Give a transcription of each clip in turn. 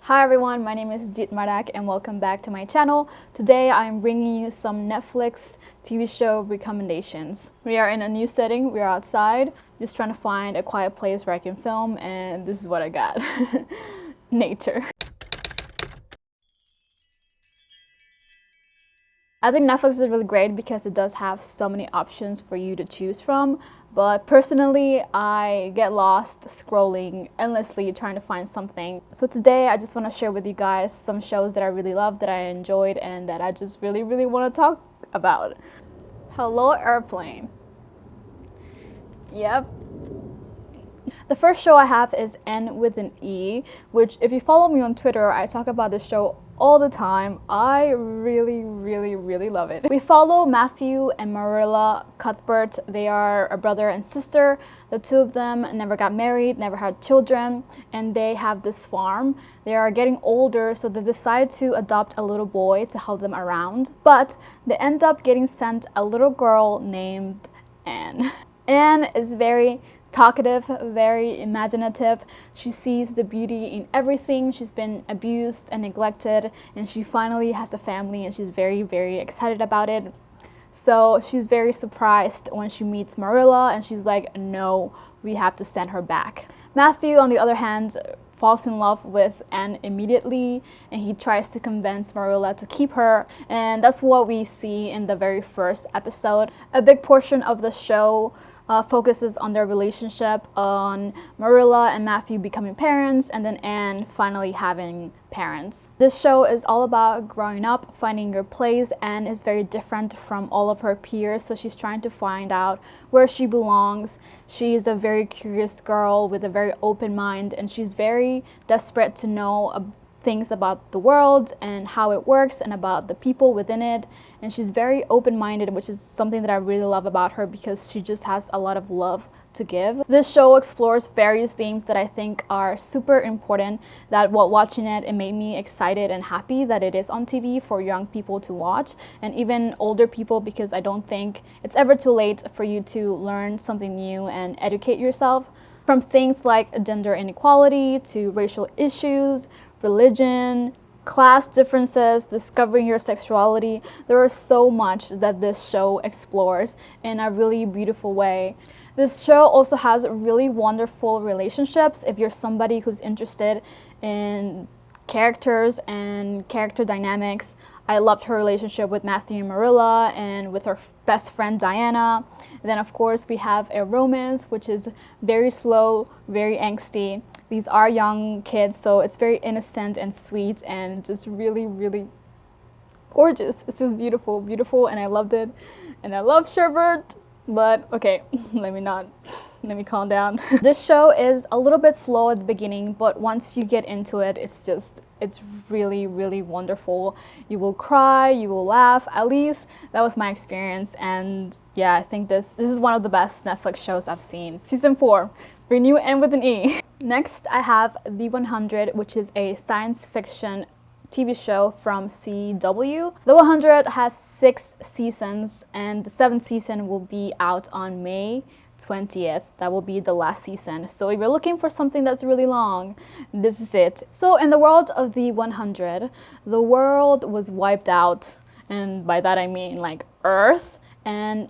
Hi everyone, my name is Yitmarak and welcome back to my channel. Today I'm bringing you some Netflix TV show recommendations. We are in a new setting, we are outside, just trying to find a quiet place where I can film, and this is what I got. Nature. I think Netflix is really great because it does have so many options for you to choose from, but personally I get lost scrolling endlessly trying to find something. So today I just want to share with you guys some shows that I really love, that I enjoyed, and that I just really want to talk about. Hello Airplane. Yep. The first show I have is N with an E, which if you follow me on Twitter, I talk about this show all the time. I really love it. We follow Matthew and Marilla Cuthbert. They are a brother and sister. The two of them never got married, never had children, and they have this farm. They are getting older, so they decide to adopt a little boy to help them around. But they end up getting sent a little girl named Anne. Anne is very talkative, very imaginative. She sees the beauty in everything. She's been abused and neglected, and she finally has a family, and she's very excited about it. So she's very surprised when she meets Marilla, and she's like, no, we have to send her back. Matthew, on the other hand, falls in love with Anne immediately, and he tries to convince Marilla to keep her, and that's what we see in the very first episode. A big portion of the show focuses on their relationship, on Marilla and Matthew becoming parents, and then Anne finally having parents. This show is all about growing up, finding your place. Anne is very different from all of her peers, so she's trying to find out where she belongs. She is a very curious girl with a very open mind, and she's very desperate to know things about the world and how it works and about the people within it, and she's very open-minded, which is something that I really love about her because she just has a lot of love to give. This show explores various themes that I think are super important, that while watching it, it made me excited and happy that it is on TV for young people to watch, and even older people, because I don't think it's ever too late for you to learn something new and educate yourself. From things like gender inequality to racial issues, religion, class differences, discovering your sexuality. There is so much that this show explores in a really beautiful way. This show also has really wonderful relationships. If you're somebody who's interested in characters and character dynamics, I loved her relationship with Matthew and Marilla, and with her best friend Diana. And then of course we have a romance, which is very slow, very angsty. These are young kids, so it's very innocent and sweet and just really gorgeous. It's just beautiful, and I loved it. And I love Sherbert, but okay, let me calm down. This show is a little bit slow at the beginning, but once you get into it, it's really wonderful. You will cry, you will laugh. At least that was my experience, and yeah, I think this is one of the best Netflix shows I've seen. Season 4, renew N with an E. Next, I have The 100, which is a science fiction TV show from CW. The 100 has 6 seasons, and the 7th season will be out on May 20th. That will be the last season. So if you're looking for something that's really long, this is it. So in the world of The 100, the world was wiped out, and by that I mean like Earth, and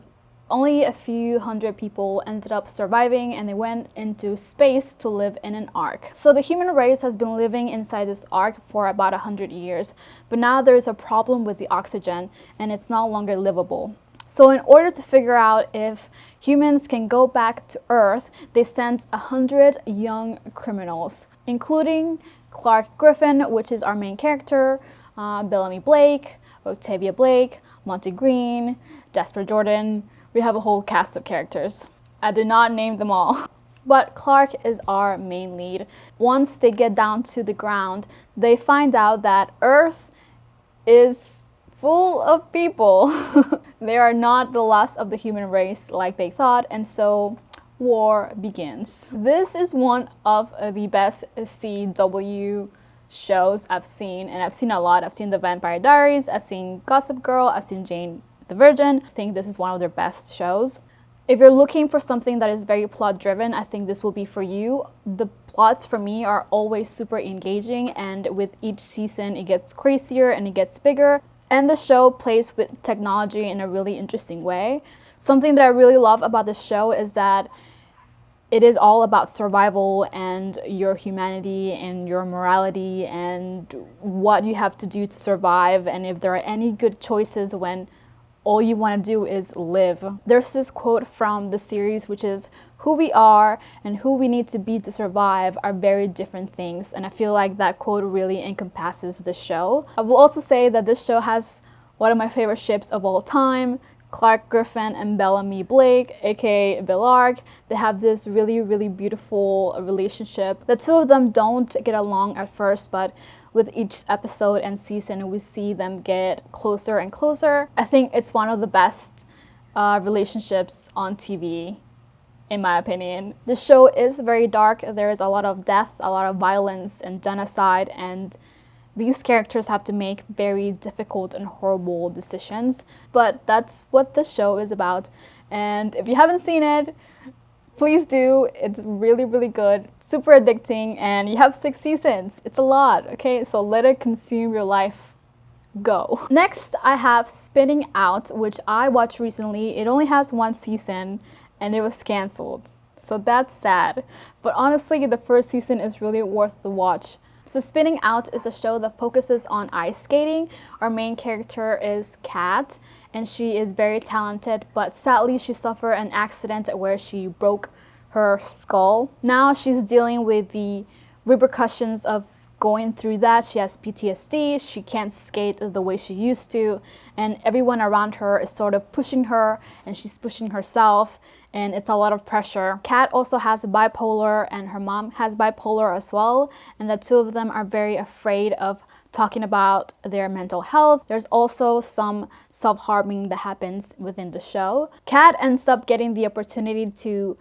only a few hundred people ended up surviving, and they went into space to live in an ark. So the human race has been living inside this ark for about 100 years, but now there's a problem with the oxygen, and it's no longer livable. So in order to figure out if humans can go back to Earth, they sent 100 young criminals, including Clark Griffin, which is our main character, Bellamy Blake, Octavia Blake, Monty Green, Jasper Jordan. We have a whole cast of characters. I did not name them all. But Clark is our main lead. Once they get down to the ground, they find out that Earth is full of people. They are not the last of the human race like they thought, and so war begins. This is one of the best CW shows I've seen, and I've seen a lot. I've seen The Vampire Diaries, I've seen Gossip Girl, I've seen Jane the Virgin. I think this is one of their best shows. If you're looking for something that is very plot driven, I think this will be for you. The plots for me are always super engaging, and with each season it gets crazier and it gets bigger. And the show plays with technology in a really interesting way. Something that I really love about the show is that it is all about survival and your humanity and your morality and what you have to do to survive, and if there are any good choices when all you want to do is live. There's this quote from the series which is, "Who we are and who we need to be to survive are very different things," and I feel like that quote really encompasses the show. I will also say that this show has one of my favorite ships of all time, Clark Griffin and Bellamy Blake, aka Yitmarak. They have this really, really beautiful relationship. The two of them don't get along at first, but with each episode and season, we see them get closer and closer. I think it's one of the best relationships on TV, in my opinion. The show is very dark. There is a lot of death, a lot of violence and genocide, and these characters have to make very difficult and horrible decisions. But that's what the show is about. And if you haven't seen it, please do. It's really, really good. Super addicting, and you have 6 seasons. It's a lot, okay? So let it consume your life. Go. Next, I have Spinning Out, which I watched recently. It only has 1 season, and it was cancelled. So that's sad. But honestly, the first season is really worth the watch. So Spinning Out is a show that focuses on ice skating. Our main character is Kat, and she is very talented, but sadly she suffered an accident where she broke her skull. Now she's dealing with the repercussions of going through that. She has PTSD, she can't skate the way she used to, and everyone around her is sort of pushing her, and she's pushing herself, and it's a lot of pressure. Kat also has bipolar, and her mom has bipolar as well, and the two of them are very afraid of talking about their mental health. There's also some self-harming that happens within the show. Kat ends up getting the opportunity to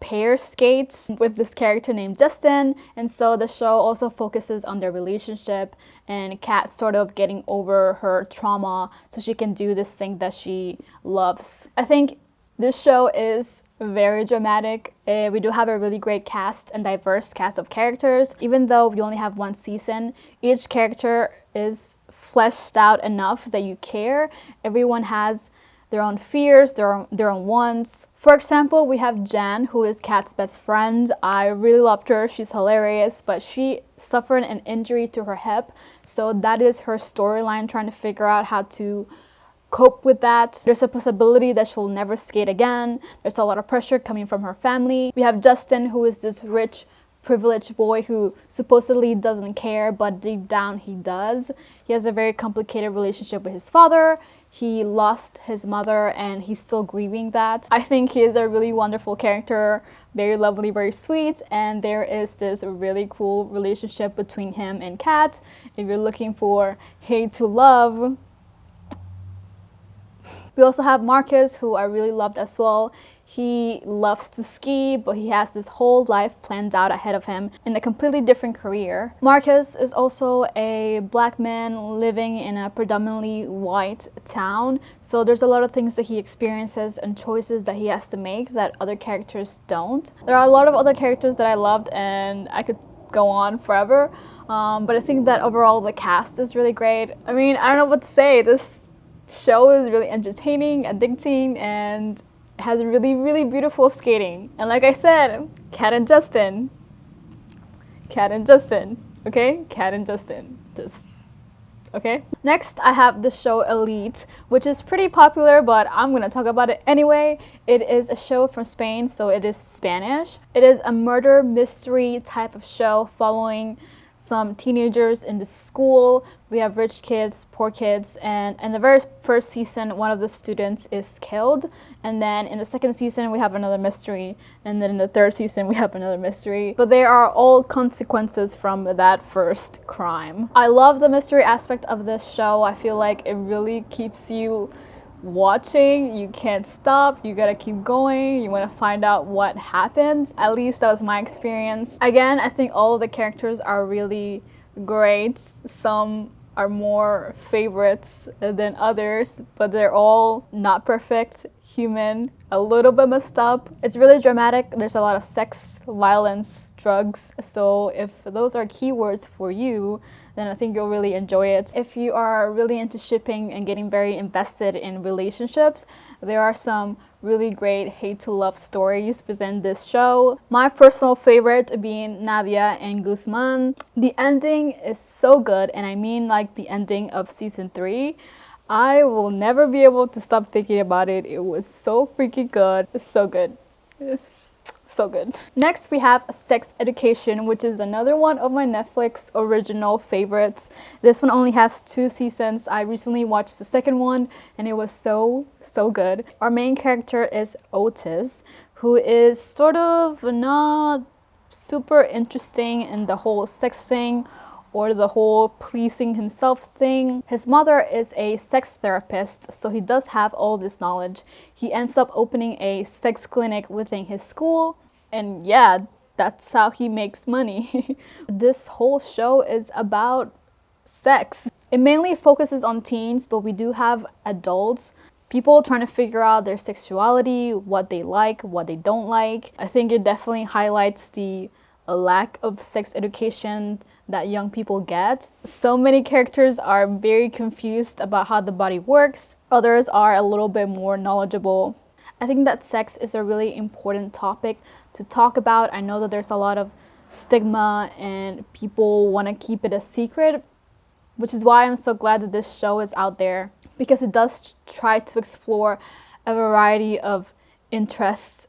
pair skates with this character named Justin, and so the show also focuses on their relationship and Kat sort of getting over her trauma so she can do this thing that she loves. I think this show is very dramatic. We do have a really great cast and diverse cast of characters. Even though we only have 1 season, each character is fleshed out enough that you care. Everyone has their own fears, their own wants. For example, we have Jan, who is Kat's best friend. I really loved her. She's hilarious, but she suffered an injury to her hip, so that is her storyline, trying to figure out how to cope with that. There's a possibility that she'll never skate again. There's a lot of pressure coming from her family. We have Justin, who is this rich, privileged boy who supposedly doesn't care, but deep down he does. He has a very complicated relationship with his father. He lost his mother and he's still grieving that. I think he is a really wonderful character, very lovely, very sweet, and there is this really cool relationship between him and Kat. If you're looking for hate to love. We also have Marcus, who I really loved as well. He loves to ski, but he has this whole life planned out ahead of him in a completely different career. Marcus is also a black man living in a predominantly white town, so there's a lot of things that he experiences and choices that he has to make that other characters don't. There are a lot of other characters that I loved, and I could go on forever, but I think that overall the cast is really great. I mean, I don't know what to say. This show is really entertaining, addicting, and has really, really beautiful skating. And like I said, Kat and Justin, okay? Kat and Justin, just, okay? Next, I have the show Elite, which is pretty popular, but I'm gonna talk about it anyway. It is a show from Spain, so it is Spanish. It is a murder mystery type of show following some teenagers in the school. We have rich kids, poor kids, and in the very first season, one of the students is killed, and then in the second season, we have another mystery, and then in the third season, we have another mystery. But they are all consequences from that first crime. I love the mystery aspect of this show. I feel like it really keeps you watching. You can't stop, you gotta keep going, you want to find out what happened. At least that was my experience. Again, I think all of the characters are really great. Some are more favorites than others, but they're all not perfect, human, a little bit messed up. It's really dramatic. There's a lot of sex, violence, drugs. So if those are keywords for you, then I think you'll really enjoy it. If you are really into shipping and getting very invested in relationships, there are some really great hate to love stories within this show. My personal favorite being Nadia and Guzman. The ending is so good, and I mean like the ending of season 3. I will never be able to stop thinking about it. It was so freaking good. It's so good. It's so good. Next, we have Sex Education, which is another one of my Netflix original favorites. This one only has 2 seasons. I recently watched the second one, and it was so good. Our main character is Otis, who is sort of not super interesting in the whole sex thing or the whole pleasing himself thing. His mother is a sex therapist, so he does have all this knowledge. He ends up opening a sex clinic within his school, and yeah, that's how he makes money. This whole show is about sex. It mainly focuses on teens, but we do have adults, people trying to figure out their sexuality, what they like, what they don't like. I think it definitely highlights the lack of sex education that young people get. So many characters are very confused about how the body works. Others are a little bit more knowledgeable. I think that sex is a really important topic to talk about. I know that there's a lot of stigma and people want to keep it a secret, which is why I'm so glad that this show is out there, because it does try to explore a variety of interests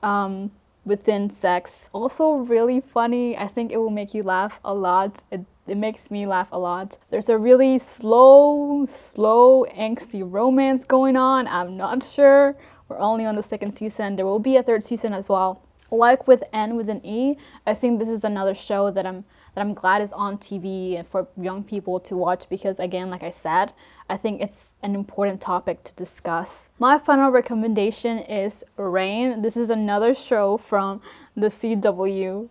within sex. Also really funny. I think it will make you laugh a lot. It makes me laugh a lot. There's a really slow, angsty romance going on. I'm not sure. We're only on the 2nd season. There will be a 3rd season as well. Like with N with an E, I think this is another show that I'm glad is on TV and for young people to watch, because again, like I said, I think it's an important topic to discuss. My final recommendation is Rain. This is another show from the CW.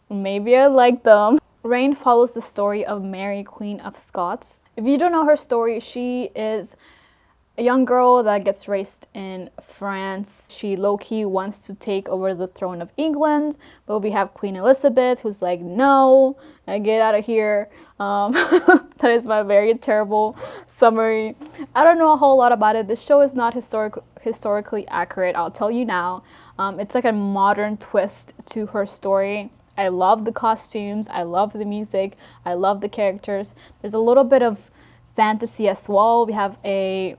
Maybe I like them. Rain follows the story of Mary, Queen of Scots. If you don't know her story, she is a young girl that gets raised in France. She low-key wants to take over the throne of England, but we have Queen Elizabeth who's like, no, get out of here. That is my very terrible summary. I don't know a whole lot about it. This show is not historically accurate, I'll tell you now. It's like a modern twist to her story. I love the costumes, I love the music, I love the characters. There's a little bit of fantasy as well. We have a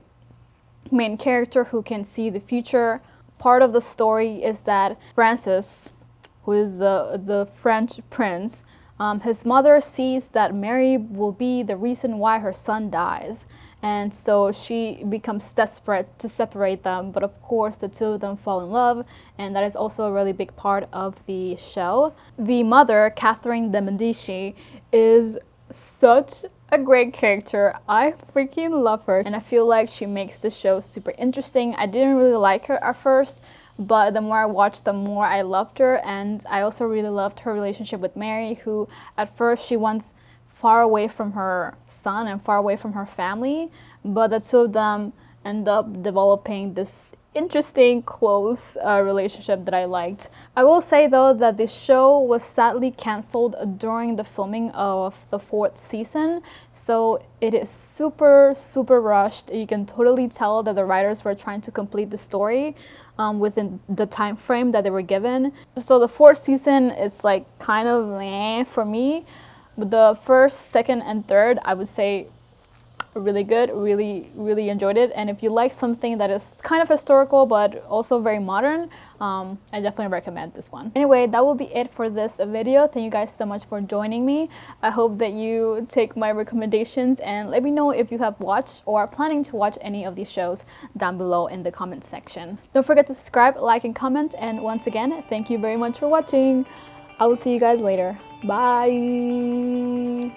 main character who can see the future. Part of the story is that Francis, who is the French prince, his mother sees that Mary will be the reason why her son dies, and so she becomes desperate to separate them, but of course the two of them fall in love, and that is also a really big part of the show. The mother, Catherine de Medici, is such a great character. I freaking love her, and I feel like she makes the show super interesting. I didn't really like her at first, but the more I watched, the more I loved her, and I also really loved her relationship with Mary, who at first she wants far away from her son and far away from her family, but the two of them end up developing this interesting, close relationship that I liked. I will say though that this show was sadly cancelled during the filming of the 4th season, so it is super rushed. You can totally tell that the writers were trying to complete the story within the time frame that they were given. So the 4th season is like kind of meh for me, but the 1st, 2nd, and 3rd I would say really good. Really enjoyed it, and if you like something that is kind of historical but also very modern, I definitely recommend this one. Anyway, that will be it for this video. Thank you guys so much for joining me. I hope that you take my recommendations and let me know if you have watched or are planning to watch any of these shows down below in the comment section. Don't forget to subscribe, like, and comment, and once again, thank you very much for watching. I will see you guys later. Bye.